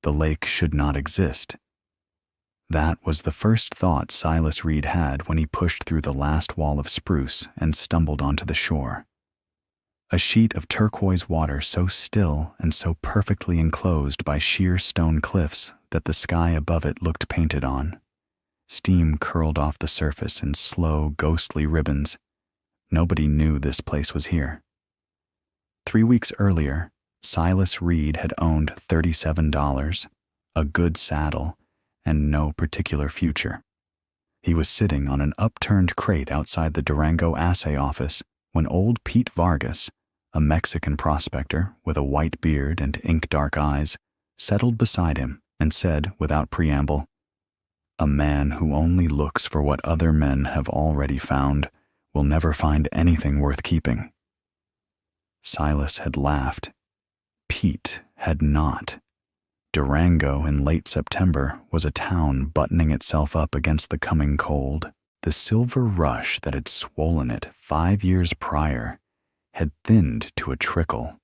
The lake should not exist. That was the first thought Silas Reed had when he pushed through the last wall of spruce and stumbled onto the shore. A sheet of turquoise water so still and so perfectly enclosed by sheer stone cliffs that the sky above it looked painted on. Steam curled off the surface in slow, ghostly ribbons. Nobody knew this place was here. 3 weeks earlier, Silas Reed had owned $37, a good saddle, and no particular future. He was sitting on an upturned crate outside the Durango assay office when old Pete Vargas, a Mexican prospector with a white beard and ink-dark eyes, settled beside him and said without preamble, "A man who only looks for what other men have already found will never find anything worth keeping." Silas had laughed. Pete had not. Durango in late September was a town buttoning itself up against the coming cold. The silver rush that had swollen it 5 years prior had thinned to a trickle,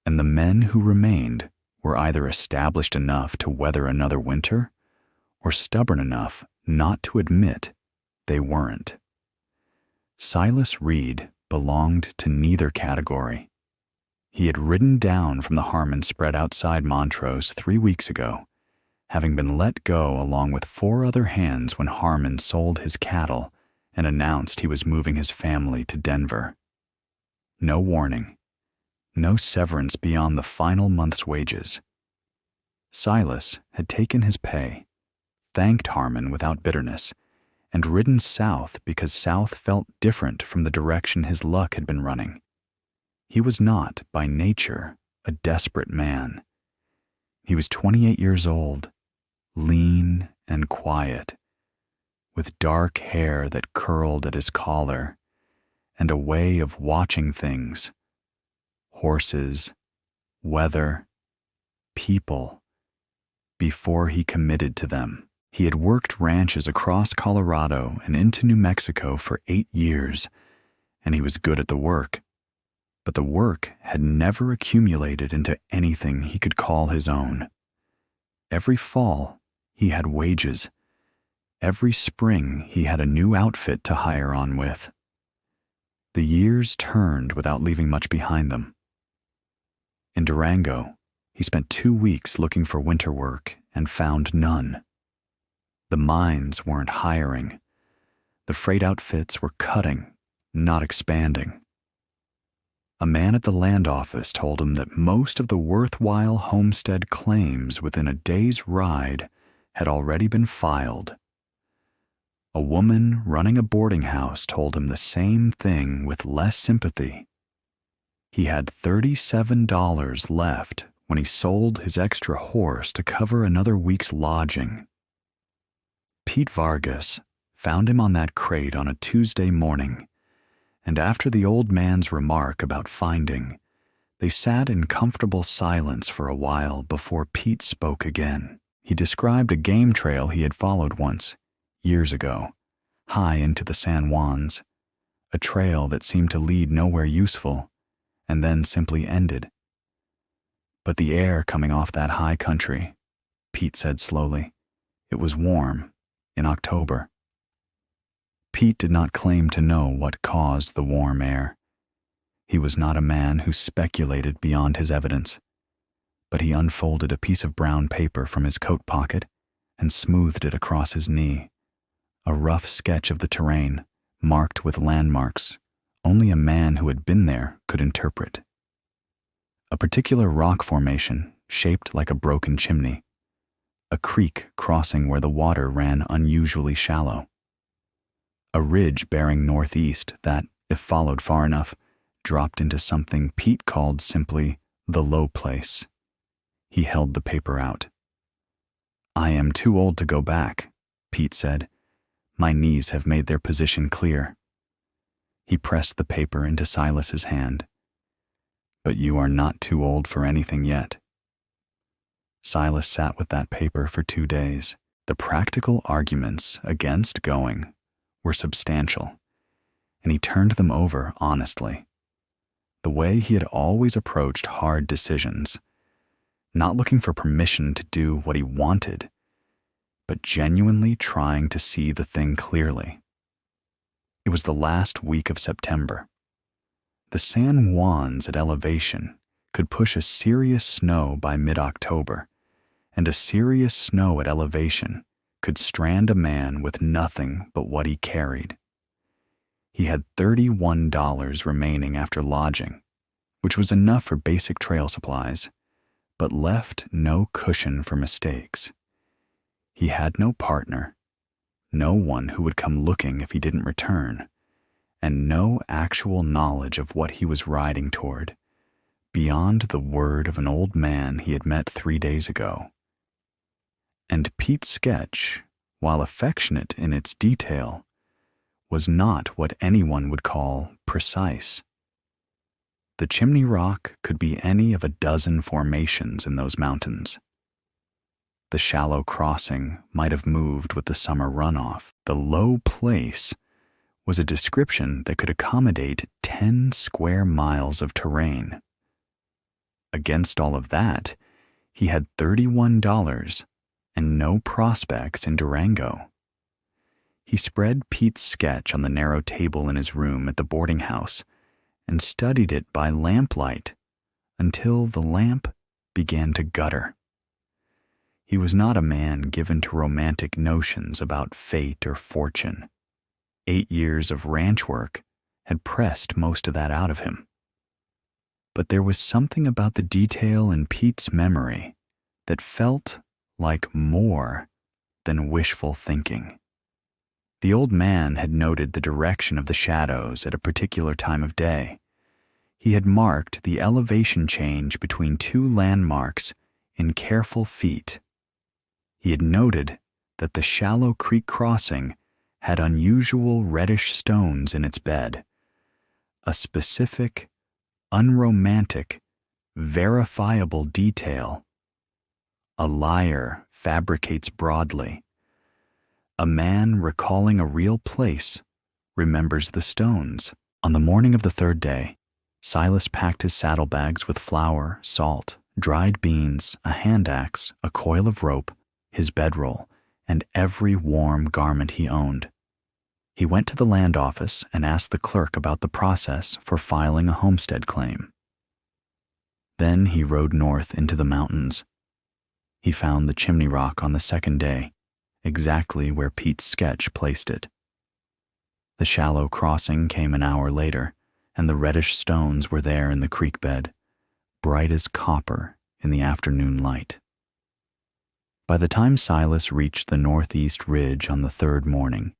and the men who remained were either established enough to weather another winter or stubborn enough not to admit they weren't. Silas Reed belonged to neither category. He had ridden down from the Harmon spread outside Montrose 3 weeks ago, having been let go along with 4 other hands when Harmon sold his cattle and announced he was moving his family to Denver. No warning, no severance beyond the final month's wages. Silas had taken his pay, thanked Harmon without bitterness, and ridden south because south felt different from the direction his luck had been running. He was not, by nature, a desperate man. He was 28 years old, lean and quiet, with dark hair that curled at his collar, and a way of watching things: horses, weather, people, before he committed to them. He had worked ranches across Colorado and into New Mexico for 8 years, and he was good at the work. But the work had never accumulated into anything he could call his own. Every fall, he had wages. Every spring, he had a new outfit to hire on with. The years turned without leaving much behind them. In Durango, he spent 2 weeks looking for winter work and found none. The mines weren't hiring. The freight outfits were cutting, not expanding. A man at the land office told him that most of the worthwhile homestead claims within a day's ride had already been filed. A woman running a boarding house told him the same thing with less sympathy. He had $37 left when he sold his extra horse to cover another week's lodging. Pete Vargas found him on that crate on a Tuesday morning, and after the old man's remark about finding, they sat in comfortable silence for a while before Pete spoke again. He described a game trail he had followed once, years ago, high into the San Juans, a trail that seemed to lead nowhere useful, and then simply ended. But the air coming off that high country, Pete said slowly, it was warm, in October. Pete did not claim to know what caused the warm air. He was not a man who speculated beyond his evidence, but he unfolded a piece of brown paper from his coat pocket and smoothed it across his knee, a rough sketch of the terrain, marked with landmarks only a man who had been there could interpret. A particular rock formation shaped like a broken chimney, a creek crossing where the water ran unusually shallow, a ridge bearing northeast that, if followed far enough, dropped into something Pete called simply the low place. He held the paper out. "I am too old to go back," Pete said. "My knees have made their position clear." He pressed the paper into Silas's hand. "But you are not too old for anything yet." Silas sat with that paper for 2 days. The practical arguments against going were substantial, and he turned them over honestly, the way he had always approached hard decisions, not looking for permission to do what he wanted, but genuinely trying to see the thing clearly. It was the last week of September. The San Juans at elevation could push a serious snow by mid-October, and a serious snow at elevation could strand a man with nothing but what he carried. He had $31 remaining after lodging, which was enough for basic trail supplies, but left no cushion for mistakes. He had no partner, no one who would come looking if he didn't return, and no actual knowledge of what he was riding toward, beyond the word of an old man he had met 3 days ago. And Pete's sketch, while affectionate in its detail, was not what anyone would call precise. The Chimney Rock could be any of a dozen formations in those mountains. The shallow crossing might have moved with the summer runoff. The low place was a description that could accommodate 10 square miles of terrain. Against all of that, he had $31 and no prospects in Durango. He spread Pete's sketch on the narrow table in his room at the boarding house and studied it by lamplight until the lamp began to gutter. He was not a man given to romantic notions about fate or fortune. 8 years of ranch work had pressed most of that out of him. But there was something about the detail in Pete's memory that felt like more than wishful thinking. The old man had noted the direction of the shadows at a particular time of day. He had marked the elevation change between 2 landmarks in careful feet. He had noted that the shallow creek crossing had unusual reddish stones in its bed, a specific, unromantic, verifiable detail. A liar fabricates broadly. A man recalling a real place remembers the stones. On the morning of the 3rd day, Silas packed his saddlebags with flour, salt, dried beans, a hand axe, a coil of rope, his bedroll, and every warm garment he owned. He went to the land office and asked the clerk about the process for filing a homestead claim. Then he rode north into the mountains. He found the Chimney Rock on the 2nd day, exactly where Pete's sketch placed it. The shallow crossing came an hour later, and the reddish stones were there in the creek bed, bright as copper in the afternoon light. By the time Silas reached the northeast ridge on the 3rd morning,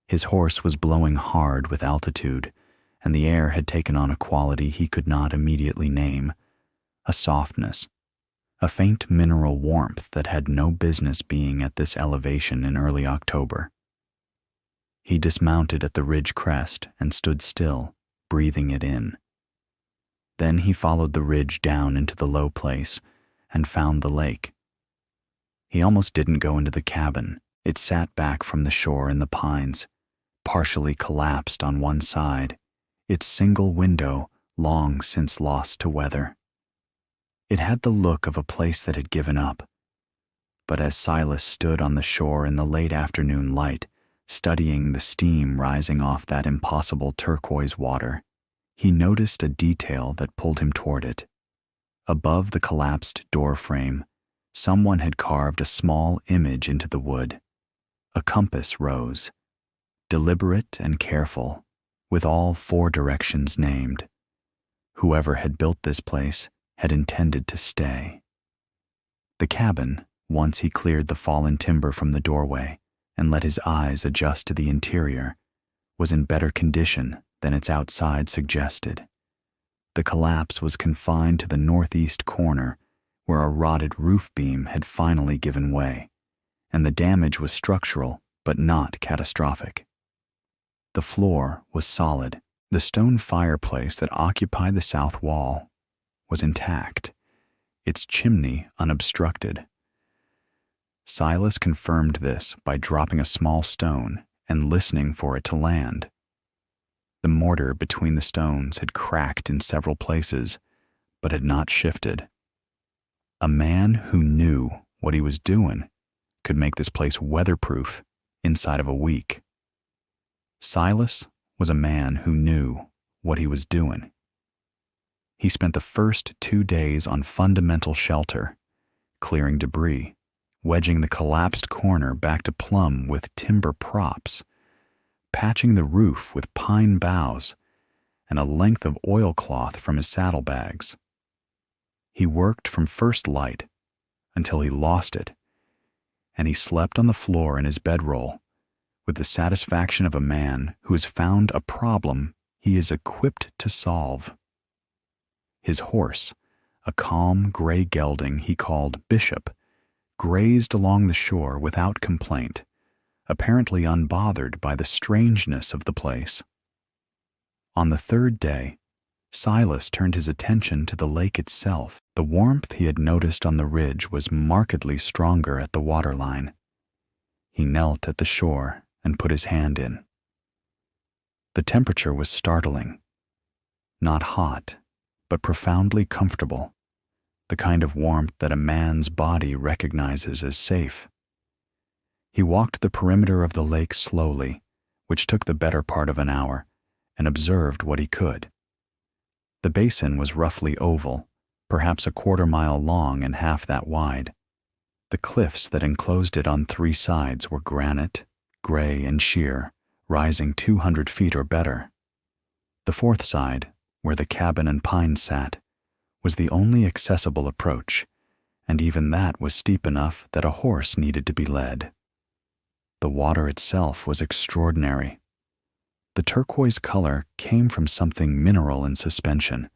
his horse was blowing hard with altitude, and the air had taken on a quality he could not immediately name, a softness, a faint mineral warmth that had no business being at this elevation in early October. He dismounted at the ridge crest and stood still, breathing it in. Then he followed the ridge down into the low place and found the lake. He almost didn't go into the cabin. It sat back from the shore in the pines, partially collapsed on one side, its single window long since lost to weather. It had the look of a place that had given up. But as Silas stood on the shore in the late afternoon light, studying the steam rising off that impossible turquoise water, he noticed a detail that pulled him toward it. Above the collapsed door frame, someone had carved a small image into the wood. A compass rose, deliberate and careful, with all 4 directions named. Whoever had built this place had intended to stay. The cabin, once he cleared the fallen timber from the doorway and let his eyes adjust to the interior, was in better condition than its outside suggested. The collapse was confined to the northeast corner, where a rotted roof beam had finally given way, and the damage was structural but not catastrophic. The floor was solid. The stone fireplace that occupied the south wall was intact, its chimney unobstructed. Silas confirmed this by dropping a small stone and listening for it to land. The mortar between the stones had cracked in several places, but had not shifted. A man who knew what he was doing could make this place weatherproof inside of a week. Silas was a man who knew what he was doing. He spent the first 2 days on fundamental shelter, clearing debris, wedging the collapsed corner back to plumb with timber props, patching the roof with pine boughs, and a length of oilcloth from his saddlebags. He worked from first light until he lost it, and he slept on the floor in his bedroll with the satisfaction of a man who has found a problem he is equipped to solve. His horse, a calm gray gelding he called Bishop, grazed along the shore without complaint, apparently unbothered by the strangeness of the place. On the third day, Silas turned his attention to the lake itself. The warmth he had noticed on the ridge was markedly stronger at the waterline. He knelt at the shore and put his hand in. The temperature was startling. Not hot, but profoundly comfortable, the kind of warmth that a man's body recognizes as safe. He walked the perimeter of the lake slowly, which took the better part of an hour, and observed what he could. The basin was roughly oval, perhaps a quarter-mile long and half that wide. The cliffs that enclosed it on 3 sides were granite, gray and sheer, rising 200 feet or better. The fourth side, where the cabin and pines sat, was the only accessible approach, and even that was steep enough that a horse needed to be led. The water itself was extraordinary. The turquoise color came from something mineral in suspension.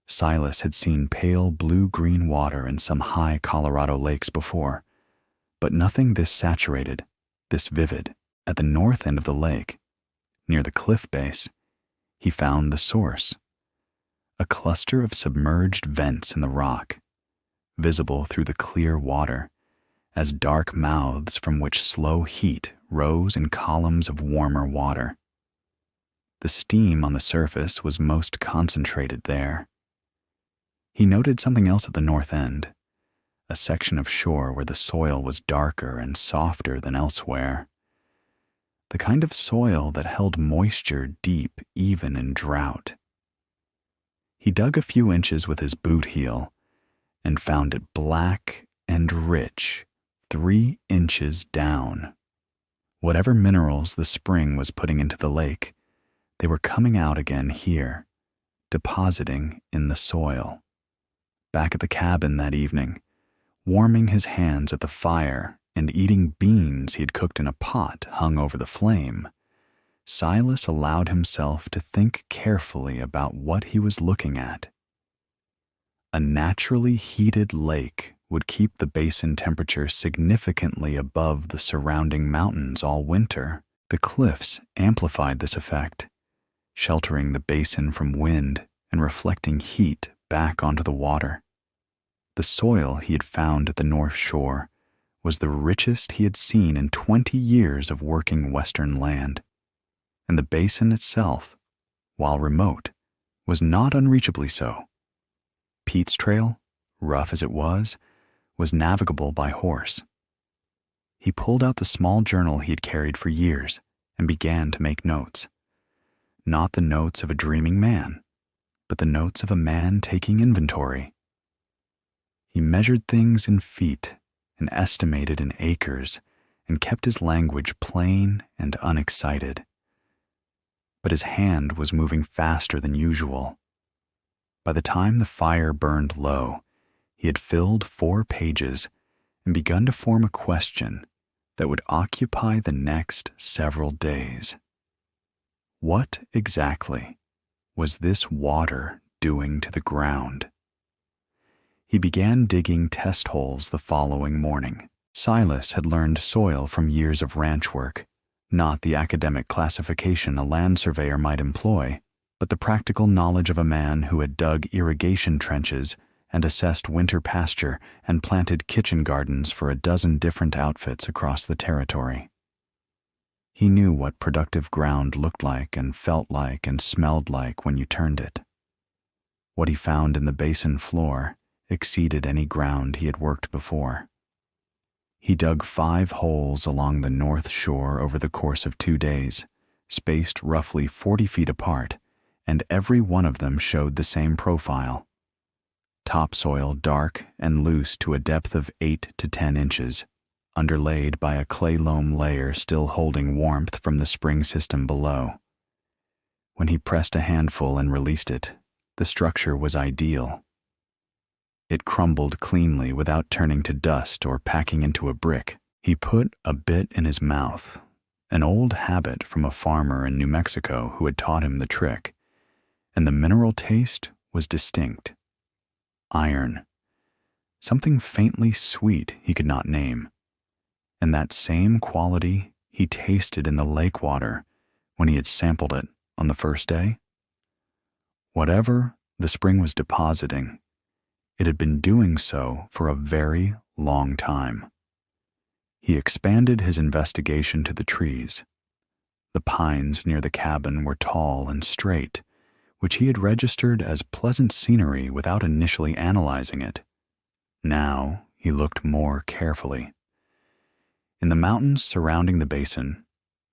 Silas had seen pale blue-green water in some high Colorado lakes before, but nothing this saturated, this vivid. At the north end of the lake, near the cliff base, he found the source, a cluster of submerged vents in the rock, visible through the clear water as dark mouths from which slow heat rose in columns of warmer water. The steam on the surface was most concentrated there. He noted something else at the north end, a section of shore where the soil was darker and softer than elsewhere. The kind of soil that held moisture deep even in drought. He dug a few inches with his boot heel and found it black and rich 3 inches down. Whatever minerals the spring was putting into the lake, they were coming out again here, depositing in the soil. Back at the cabin that evening, warming his hands at the fire and eating beans he had cooked in a pot hung over the flame, Silas allowed himself to think carefully about what he was looking at. A naturally heated lake would keep the basin temperature significantly above the surrounding mountains all winter. The cliffs amplified this effect, sheltering the basin from wind and reflecting heat back onto the water. The soil he had found at the north shore was the richest he had seen in 20 years of working western land, and the basin itself, while remote, was not unreachably so. Pete's Trail, rough as it was navigable by horse. He pulled out the small journal he had carried for years and began to make notes. Not the notes of a dreaming man, but the notes of a man taking inventory. He measured things in feet and estimated in acres and kept his language plain and unexcited. But his hand was moving faster than usual. By the time the fire burned low, he had filled 4 pages and begun to form a question that would occupy the next several days. What exactly was this water doing to the ground? He began digging test holes the following morning. Silas had learned soil from years of ranch work, not the academic classification a land surveyor might employ, but the practical knowledge of a man who had dug irrigation trenches and assessed winter pasture and planted kitchen gardens for a dozen different outfits across the territory. He knew what productive ground looked like and felt like and smelled like when you turned it. What he found in the basin floor exceeded any ground he had worked before. He dug 5 holes along the north shore over the course of 2 days, spaced roughly 40 feet apart, and every one of them showed the same profile. Topsoil dark and loose to a depth of 8 to 10 inches, underlaid by a clay loam layer still holding warmth from the spring system below. When he pressed a handful and released it, the structure was ideal. It crumbled cleanly without turning to dust or packing into a brick. He put a bit in his mouth, an old habit from a farmer in New Mexico who had taught him the trick, and the mineral taste was distinct. Iron. Something faintly sweet he could not name. And that same quality he tasted in the lake water when he had sampled it on the first day. Whatever the spring was depositing, it had been doing so for a very long time. He expanded his investigation to the trees. The pines near the cabin were tall and straight, which he had registered as pleasant scenery without initially analyzing it. Now he looked more carefully. In the mountains surrounding the basin,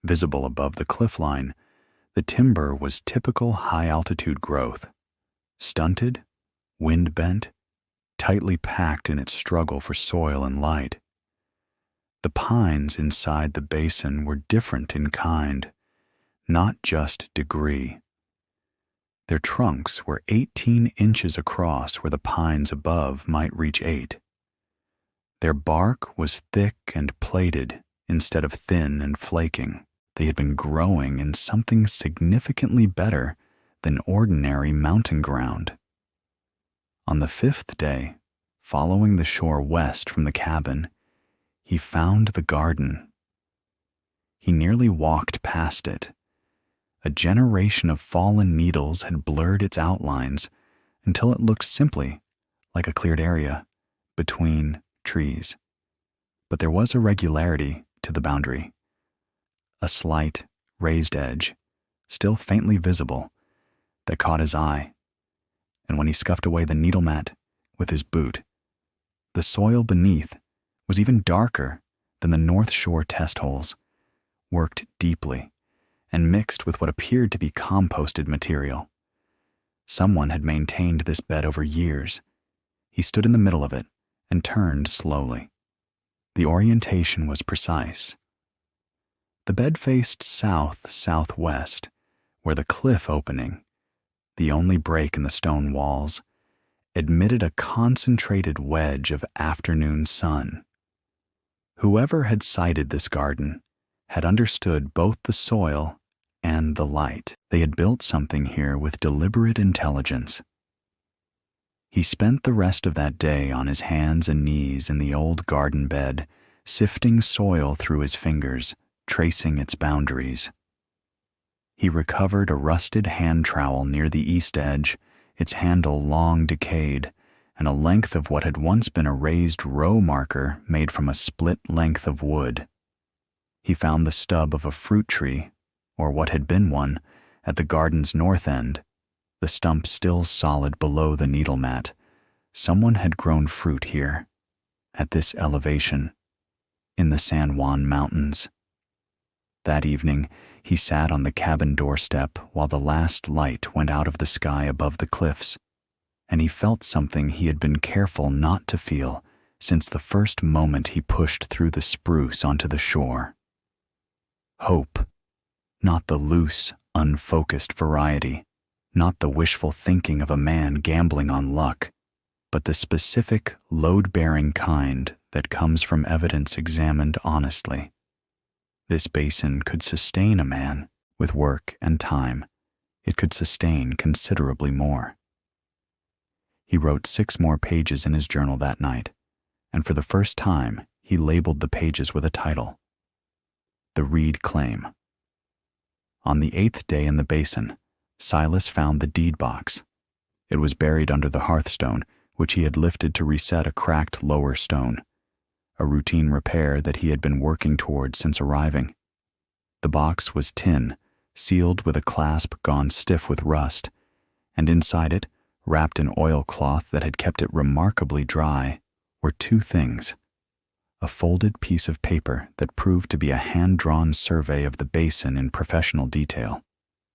visible above the cliff line, the timber was typical high-altitude growth, stunted, wind-bent, tightly packed in its struggle for soil and light. The pines inside the basin were different in kind, not just degree. Their trunks were 18 inches across where the pines above might reach 8. Their bark was thick and plated instead of thin and flaking. They had been growing in something significantly better than ordinary mountain ground. On the 5th day, following the shore west from the cabin, he found the garden. He nearly walked past it. A generation of fallen needles had blurred its outlines until it looked simply like a cleared area between trees. But there was a regularity to the boundary. A slight, raised edge, still faintly visible, that caught his eye. And when he scuffed away the needle mat with his boot, the soil beneath was even darker than the North Shore test holes, worked deeply, and mixed with what appeared to be composted material. Someone had maintained this bed over years. He stood in the middle of it and turned slowly. The orientation was precise. The bed faced south-southwest, where the cliff opening, the only break in the stone walls, admitted a concentrated wedge of afternoon sun. Whoever had sited this garden had understood both the soil and the light. They had built something here with deliberate intelligence. He spent the rest of that day on his hands and knees in the old garden bed, sifting soil through his fingers, tracing its boundaries. He recovered a rusted hand trowel near the east edge, its handle long decayed, and a length of what had once been a raised row marker made from a split length of wood. He found the stub of a fruit tree, or what had been one, at the garden's north end, the stump still solid below the needle mat. Someone had grown fruit here, at this elevation, in the San Juan Mountains. That evening, he sat on the cabin doorstep while the last light went out of the sky above the cliffs, and he felt something he had been careful not to feel since the first moment he pushed through the spruce onto the shore. Hope, not the loose, unfocused variety, not the wishful thinking of a man gambling on luck, but the specific, load-bearing kind that comes from evidence examined honestly. This basin could sustain a man with work and time. It could sustain considerably more. He wrote 6 more pages in his journal that night, and for the first time, he labeled the pages with a title: The Reed Claim. On the 8th day in the basin, Silas found the deed box. It was buried under the hearthstone, which he had lifted to reset a cracked lower stone, a routine repair that he had been working toward since arriving. The box was tin, sealed with a clasp gone stiff with rust, and inside it, wrapped in oilcloth that had kept it remarkably dry, were two things: a folded piece of paper that proved to be a hand-drawn survey of the basin in professional detail,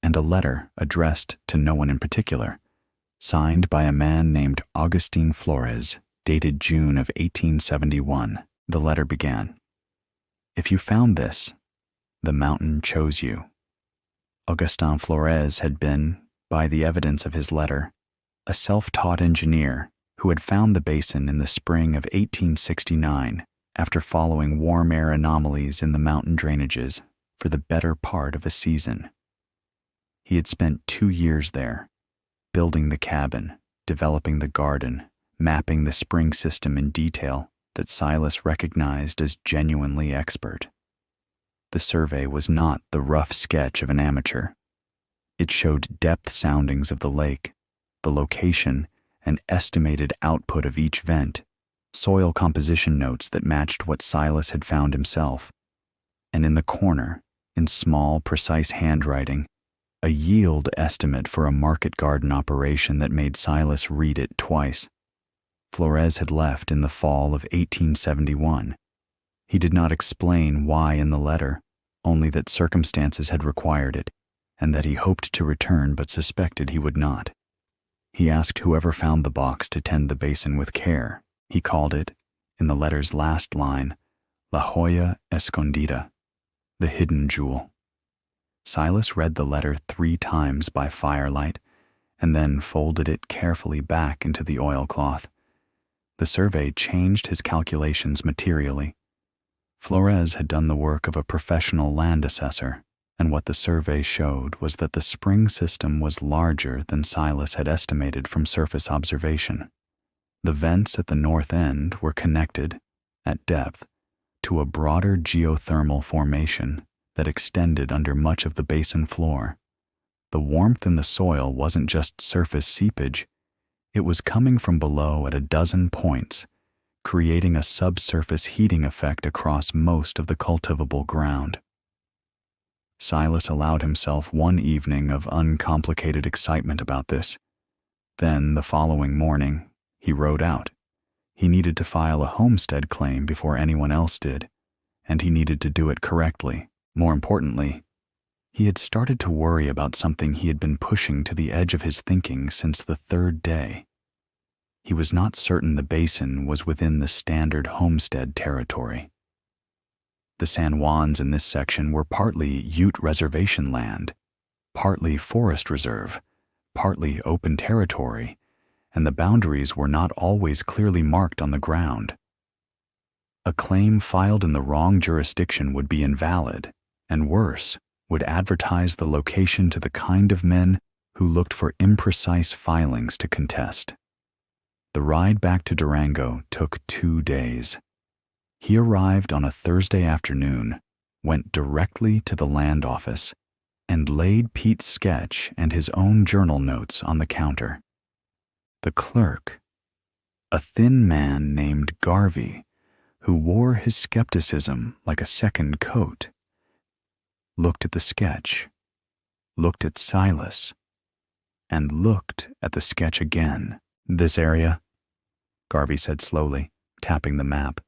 and a letter addressed to no one in particular, signed by a man named Augustin Flores, dated June of 1871. The letter began, "If you found this, the mountain chose you." Augustin Flores had been, by the evidence of his letter, a self-taught engineer who had found the basin in the spring of 1869 after following warm air anomalies in the mountain drainages for the better part of a season. He had spent 2 years there, building the cabin, developing the garden, mapping the spring system in detail that Silas recognized as genuinely expert. The survey was not the rough sketch of an amateur. It showed depth soundings of the lake, the location and estimated output of each vent, soil composition notes that matched what Silas had found himself, and in the corner, in small, precise handwriting, a yield estimate for a market garden operation that made Silas read it twice. Flores had left in the fall of 1871. He did not explain why in the letter, only that circumstances had required it, and that he hoped to return but suspected he would not. He asked whoever found the box to tend the basin with care. He called it, in the letter's last line, La Joya Escondida, the hidden jewel. Silas read the letter 3 times by firelight, and then folded it carefully back into the oilcloth. The survey changed his calculations materially. Flores had done the work of a professional land assessor, and what the survey showed was that the spring system was larger than Silas had estimated from surface observation. The vents at the north end were connected, at depth, to a broader geothermal formation that extended under much of the basin floor. The warmth in the soil wasn't just surface seepage, it was coming from below at a dozen points, creating a subsurface heating effect across most of the cultivable ground. Silas allowed himself one evening of uncomplicated excitement about this. Then, the following morning, he rode out. He needed to file a homestead claim before anyone else did, and he needed to do it correctly. More importantly, he had started to worry about something he had been pushing to the edge of his thinking since the 3rd day. He was not certain the basin was within the standard homestead territory. The San Juans in this section were partly Ute reservation land, partly forest reserve, partly open territory, and the boundaries were not always clearly marked on the ground. A claim filed in the wrong jurisdiction would be invalid, and worse, would advertise the location to the kind of men who looked for imprecise filings to contest. The ride back to Durango took 2 days. He arrived on a Thursday afternoon, went directly to the land office, and laid Pete's sketch and his own journal notes on the counter. The clerk, a thin man named Garvey, who wore his skepticism like a second coat, looked at the sketch, looked at Silas, and looked at the sketch again. "This area?" Garvey said slowly, tapping the map.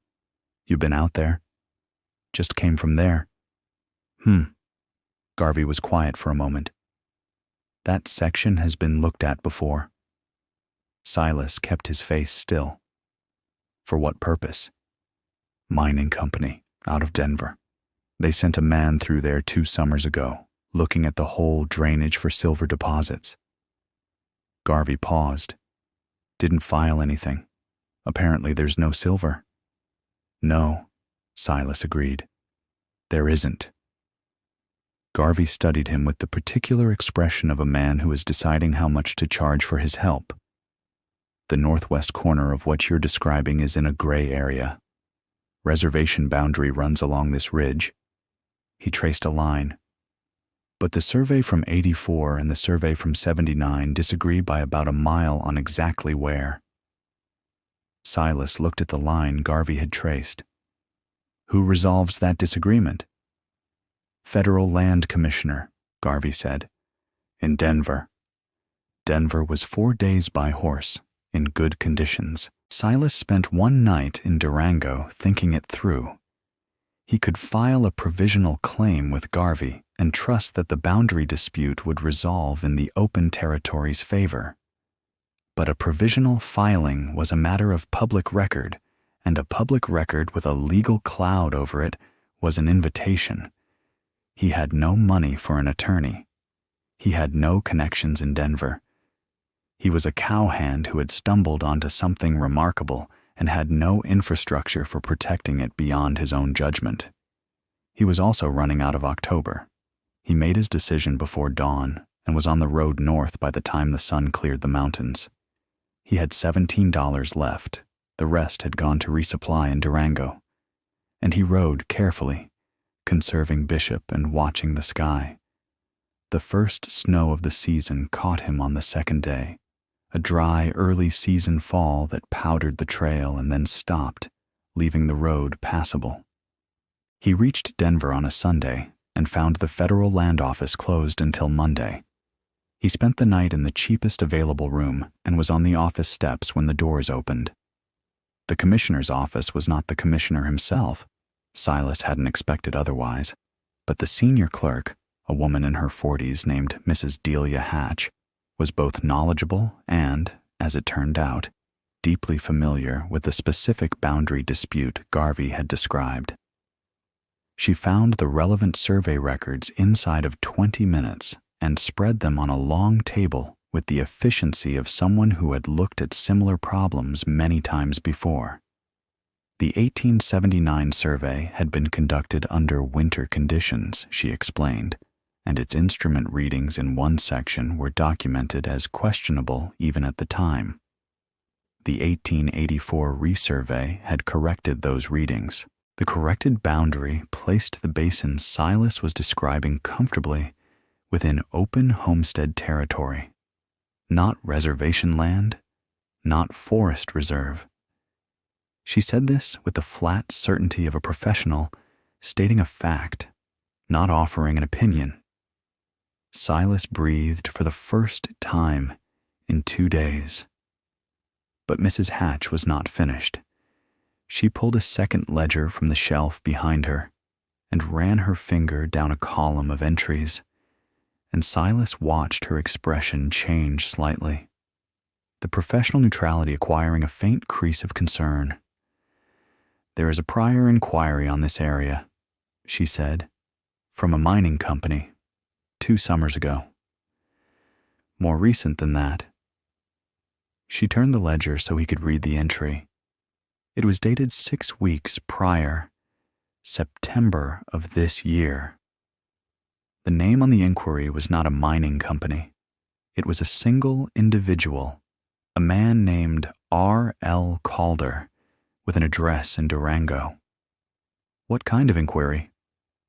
"You been out there?" "Just came from there." Garvey was quiet for a moment. "That section has been looked at before." Silas kept his face still. "For what purpose?" "Mining company, out of Denver. They sent a man through there 2 summers ago, looking at the whole drainage for silver deposits." Garvey paused. "Didn't file anything. Apparently there's no silver." "No," Silas agreed. "There isn't." Garvey studied him with the particular expression of a man who is deciding how much to charge for his help. "The northwest corner of what you're describing is in a gray area. Reservation boundary runs along this ridge." He traced a line. "But the survey from 84 and the survey from 79 disagree by about a mile on exactly where." Silas looked at the line Garvey had traced. "Who resolves that disagreement?" "Federal Land Commissioner," Garvey said. "In Denver." Denver was 4 days by horse, in good conditions. Silas spent one night in Durango thinking it through. He could file a provisional claim with Garvey and trust that the boundary dispute would resolve in the open territory's favor. But a provisional filing was a matter of public record, and a public record with a legal cloud over it was an invitation. He had no money for an attorney. He had no connections in Denver. He was a cowhand who had stumbled onto something remarkable and had no infrastructure for protecting it beyond his own judgment. He was also running out of October. He made his decision before dawn and was on the road north by the time the sun cleared the mountains. He had $17 left. The rest had gone to resupply in Durango. And he rode carefully, conserving Bishop and watching the sky. The first snow of the season caught him on the second day, a dry, early-season fall that powdered the trail and then stopped, leaving the road passable. He reached Denver on a Sunday and found the federal land office closed until Monday. He spent the night in the cheapest available room and was on the office steps when the doors opened. The commissioner's office was not the commissioner himself. Silas hadn't expected otherwise, but the senior clerk, a woman in her 40s named Mrs. Delia Hatch, was both knowledgeable and, as it turned out, deeply familiar with the specific boundary dispute Garvey had described. She found the relevant survey records inside of 20 minutes and spread them on a long table with the efficiency of someone who had looked at similar problems many times before. The 1879 survey had been conducted under winter conditions, she explained, and its instrument readings in one section were documented as questionable even at the time. The 1884 resurvey had corrected those readings. The corrected boundary placed the basin Silas was describing comfortably within open homestead territory. Not reservation land, not forest reserve. She said this with the flat certainty of a professional stating a fact, not offering an opinion. Silas breathed for the first time in 2 days. But Mrs. Hatch was not finished. She pulled a second ledger from the shelf behind her and ran her finger down a column of entries, and Silas watched her expression change slightly, the professional neutrality acquiring a faint crease of concern. "There is a prior inquiry on this area," she said, "from a mining company, 2 summers ago. More recent than that." She turned the ledger so he could read the entry. It was dated 6 weeks prior, September of this year. The name on the inquiry was not a mining company. It was a single individual, a man named R.L. Calder, with an address in Durango. "What kind of inquiry?"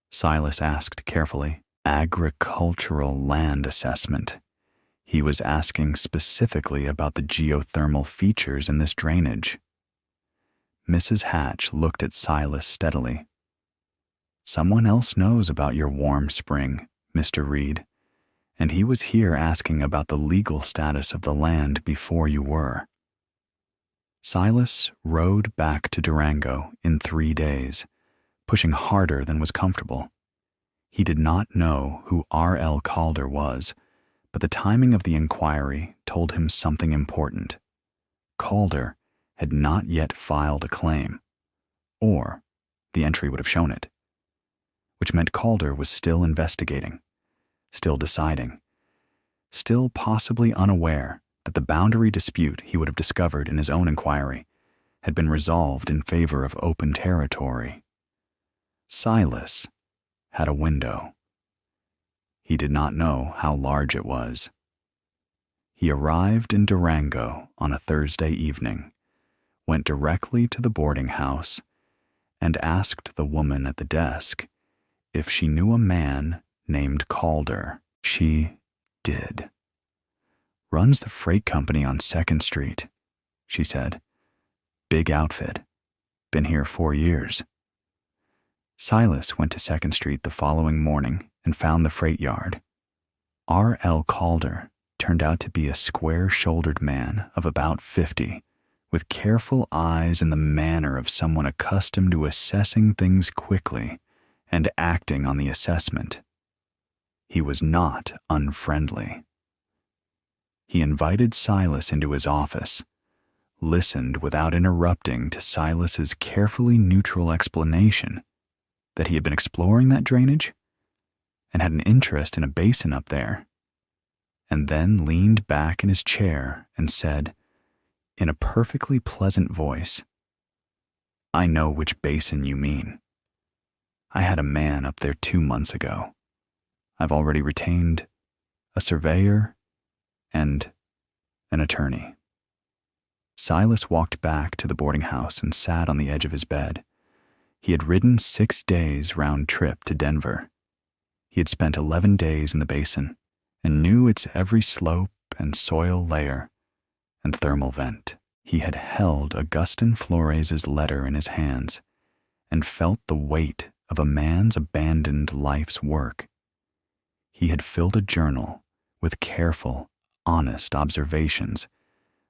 Silas asked carefully. "Agricultural land assessment." He was asking specifically about the geothermal features in this drainage. Mrs. Hatch looked at Silas steadily. "Someone else knows about your warm spring, Mr. Reed, and he was here asking about the legal status of the land before you were." Silas rode back to Durango in 3 days, pushing harder than was comfortable. He did not know who R.L. Calder was, but the timing of the inquiry told him something important. Calder had not yet filed a claim, or the entry would have shown it, which meant Calder was still investigating, still deciding, still possibly unaware that the boundary dispute he would have discovered in his own inquiry had been resolved in favor of open territory. Silas had a window. He did not know how large it was. He arrived in Durango on a Thursday evening, went directly to the boarding house, and asked the woman at the desk if she knew a man named Calder. She did. "Runs the freight company on 2nd Street, she said. "Big outfit. Been here 4 years. Silas went to 2nd Street the following morning and found the freight yard. R.L. Calder turned out to be a square-shouldered man of about 50, with careful eyes and the manner of someone accustomed to assessing things quickly and acting on the assessment. He was not unfriendly. He invited Silas into his office, listened without interrupting to Silas's carefully neutral explanation that he had been exploring that drainage and had an interest in a basin up there, and then leaned back in his chair and said, in a perfectly pleasant voice, "I know which basin you mean. I had a man up there 2 months ago. I've already retained a surveyor and an attorney." Silas walked back to the boarding house and sat on the edge of his bed. He had ridden 6 days round trip to Denver. He had spent 11 days in the basin and knew its every slope and soil layer and thermal vent. He had held Augustin Flores's letter in his hands and felt the weight of a man's abandoned life's work. He had filled a journal with careful, honest observations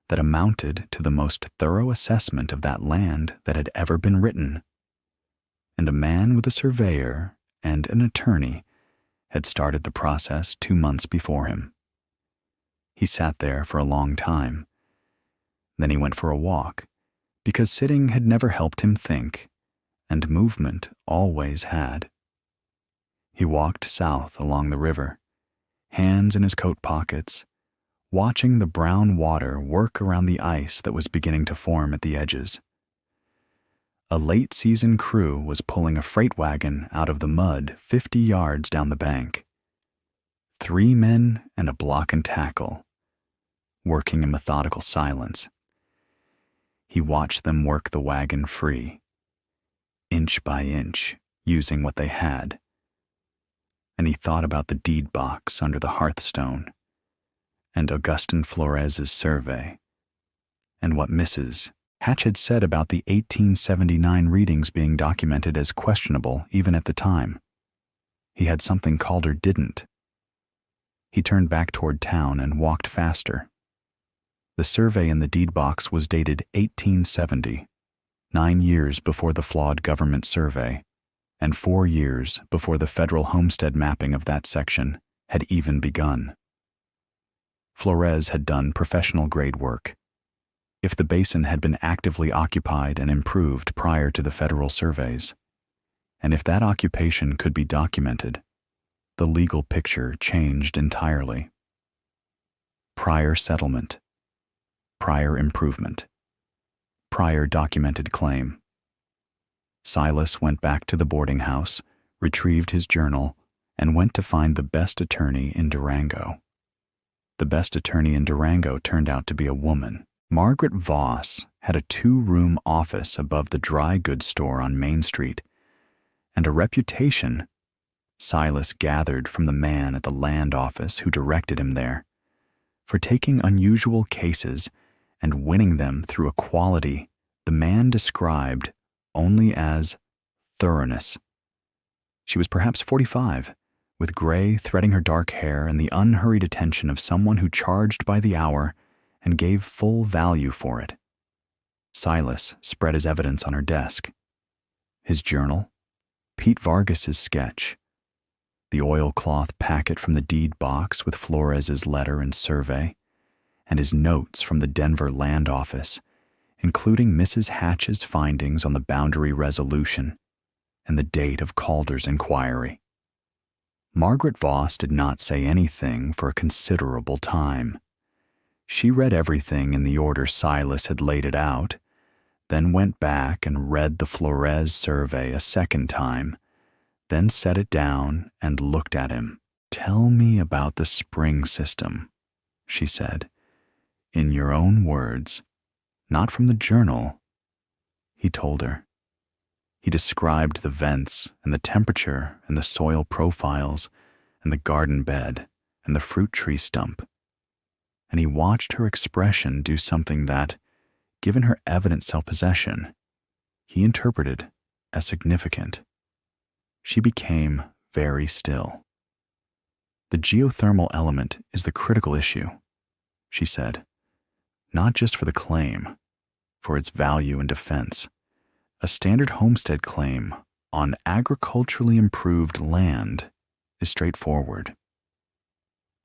that amounted to the most thorough assessment of that land that had ever been written. And a man with a surveyor and an attorney had started the process 2 months before him. He sat there for a long time. Then he went for a walk, because sitting had never helped him think, and movement always had. He walked south along the river, hands in his coat pockets, watching the brown water work around the ice that was beginning to form at the edges. A late-season crew was pulling a freight wagon out of the mud 50 yards down the bank. 3 men and a block and tackle, working in methodical silence. He watched them work the wagon free, inch by inch, using what they had. And he thought about the deed box under the hearthstone, and Augustin Flores's survey, and what Mrs. Hatch had said about the 1879 readings being documented as questionable even at the time. He had something Calder didn't. He turned back toward town and walked faster. The survey in the deed box was dated 1870, 9 years before the flawed government survey, and 4 years before the federal homestead mapping of that section had even begun. Flores had done professional-grade work. If the basin had been actively occupied and improved prior to the federal surveys, and if that occupation could be documented, the legal picture changed entirely. Prior settlement, prior improvement, prior documented claim. Silas went back to the boarding house, retrieved his journal, and went to find the best attorney in Durango. The best attorney in Durango turned out to be a woman. Margaret Voss had a 2-room office above the dry goods store on Main Street, and a reputation, Silas gathered from the man at the land office who directed him there, for taking unusual cases and winning them through a quality the man described only as thoroughness. She was perhaps 45, with gray threading her dark hair and the unhurried attention of someone who charged by the hour and gave full value for it. Silas spread his evidence on her desk. His journal, Pete Vargas's sketch, the oilcloth packet from the deed box with Flores's letter and survey, and his notes from the Denver land office, including Mrs. Hatch's findings on the boundary resolution and the date of Calder's inquiry. Margaret Voss did not say anything for a considerable time. She read everything in the order Silas had laid it out, then went back and read the Flores survey a second time, then set it down and looked at him. "Tell me about the spring system," she said, "in your own words, not from the journal." He told her. He described the vents and the temperature and the soil profiles and the garden bed and the fruit tree stump. And he watched her expression do something that, given her evident self-possession, he interpreted as significant. She became very still. The geothermal element is the critical issue, she said. Not just for the claim, for its value and defense. A standard homestead claim on agriculturally improved land is straightforward.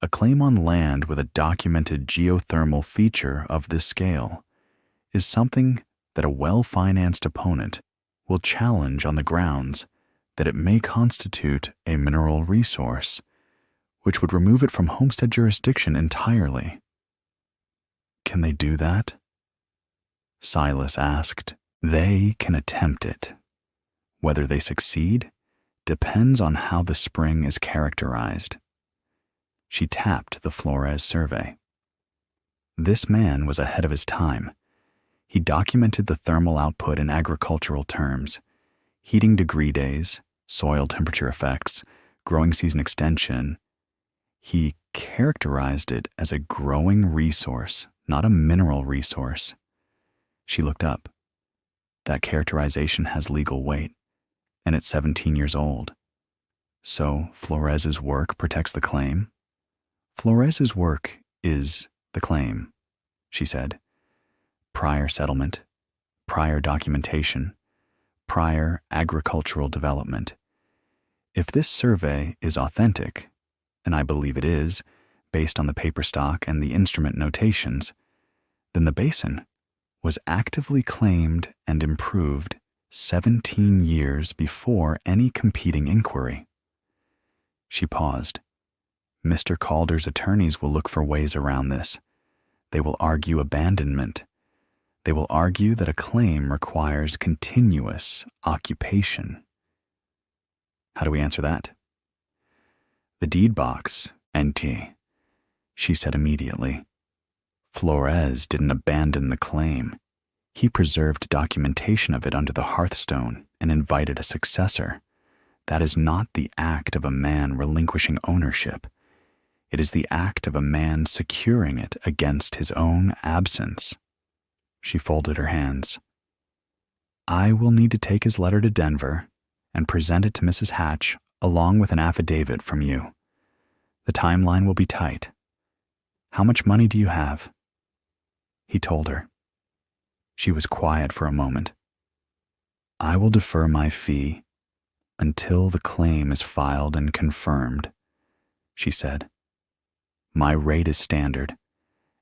A claim on land with a documented geothermal feature of this scale is something that a well-financed opponent will challenge on the grounds that it may constitute a mineral resource, which would remove it from homestead jurisdiction entirely. Can they do that? Silas asked. They can attempt it. Whether they succeed depends on how the spring is characterized. She tapped the Flores survey. This man was ahead of his time. He documented the thermal output in agricultural terms, heating degree days, soil temperature effects, growing season extension. He characterized it as a growing resource, not a mineral resource. She looked up. That characterization has legal weight, and it's 17 years old. So Flores's work protects the claim? Flores's work is the claim, she said. Prior settlement, prior documentation, prior agricultural development. If this survey is authentic, and I believe it is, based on the paper stock and the instrument notations, then the basin was actively claimed and improved 17 years before any competing inquiry. She paused. Mr. Calder's attorneys will look for ways around this. They will argue abandonment. They will argue that a claim requires continuous occupation. How do we answer that? The deed box, NT, she said immediately. Flores didn't abandon the claim. He preserved documentation of it under the hearthstone and invited a successor. That is not the act of a man relinquishing ownership. It is the act of a man securing it against his own absence. She folded her hands. I will need to take his letter to Denver and present it to Mrs. Hatch along with an affidavit from you. The timeline will be tight. How much money do you have? He told her. She was quiet for a moment. I will defer my fee until the claim is filed and confirmed, she said. My rate is standard,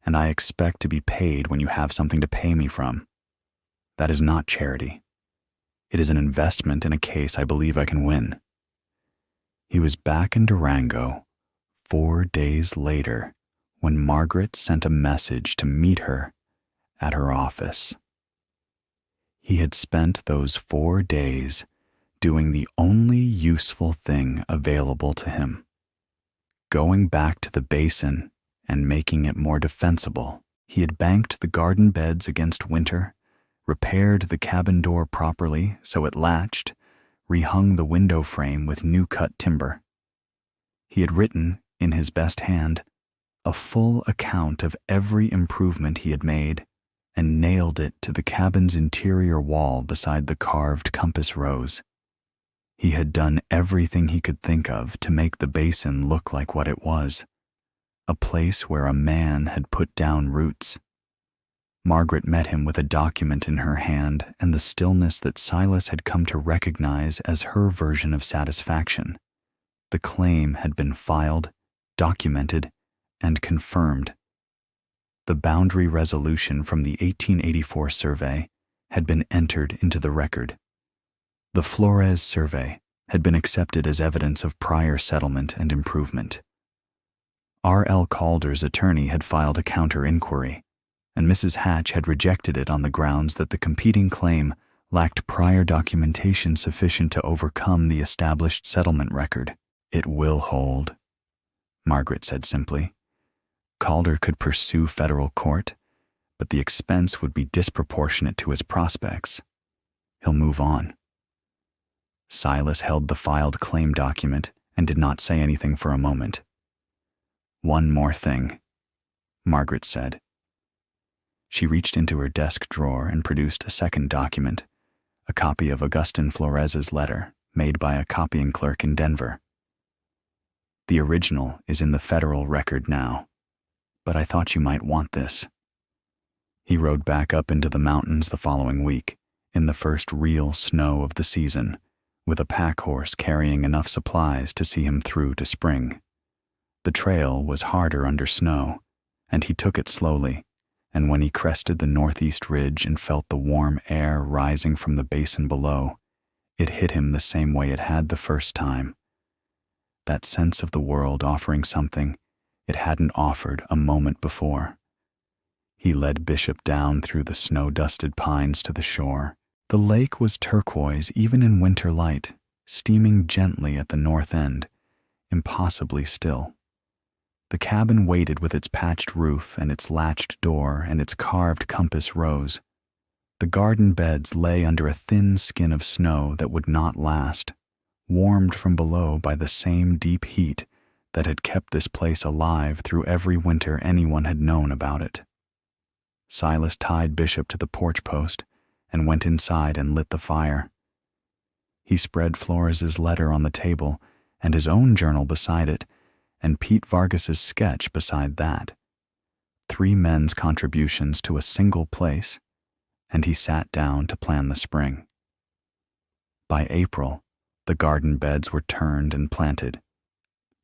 and I expect to be paid when you have something to pay me from. That is not charity. It is an investment in a case I believe I can win. He was back in Durango 4 days later when Margaret sent a message to meet her at her office. He had spent those 4 days doing the only useful thing available to him, going back to the basin and making it more defensible. He had banked the garden beds against winter, repaired the cabin door properly so it latched, rehung the window frame with new-cut timber. He had written, in his best hand, a full account of every improvement he had made and nailed it to the cabin's interior wall beside the carved compass rose. He had done everything he could think of to make the basin look like what it was, a place where a man had put down roots. Margaret met him with a document in her hand and the stillness that Silas had come to recognize as her version of satisfaction. The claim had been filed, documented, and confirmed. The boundary resolution from the 1884 survey had been entered into the record. The Flores survey had been accepted as evidence of prior settlement and improvement. R.L. Calder's attorney had filed a counter-inquiry, and Mrs. Hatch had rejected it on the grounds that the competing claim lacked prior documentation sufficient to overcome the established settlement record. It will hold, Margaret said simply. Calder could pursue federal court, but the expense would be disproportionate to his prospects. He'll move on. Silas held the filed claim document and did not say anything for a moment. One more thing, Margaret said. She reached into her desk drawer and produced a second document, a copy of Augustin Flores's letter made by a copying clerk in Denver. The original is in the federal record now, but I thought you might want this." He rode back up into the mountains the following week, in the first real snow of the season, with a pack horse carrying enough supplies to see him through to spring. The trail was harder under snow, and he took it slowly, and when he crested the northeast ridge and felt the warm air rising from the basin below, it hit him the same way it had the first time. That sense of the world offering something it hadn't offered a moment before. He led Bishop down through the snow-dusted pines to the shore. The lake was turquoise even in winter light, steaming gently at the north end, impossibly still. The cabin waited with its patched roof and its latched door and its carved compass rose. The garden beds lay under a thin skin of snow that would not last, warmed from below by the same deep heat that had kept this place alive through every winter anyone had known about it. Silas tied Bishop to the porch post and went inside and lit the fire. He spread Flores's letter on the table and his own journal beside it, and Pete Vargas's sketch beside that. 3 men's contributions to a single place, and he sat down to plan the spring. By April, the garden beds were turned and planted.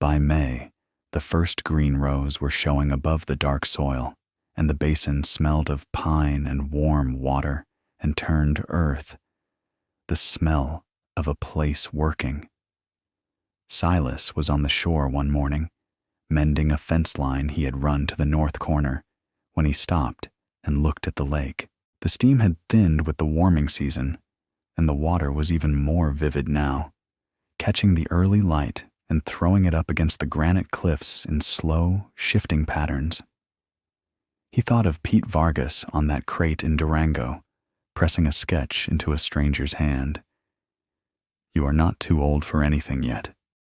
By May, the first green rows were showing above the dark soil, and the basin smelled of pine and warm water and turned earth, the smell of a place working. Silas was on the shore one morning, mending a fence line he had run to the north corner, when he stopped and looked at the lake. The steam had thinned with the warming season, and the water was even more vivid now, catching the early light and throwing it up against the granite cliffs in slow, shifting patterns. He thought of Pete Vargas on that crate in Durango, pressing a sketch into a stranger's hand. "You are not too old for anything yet,"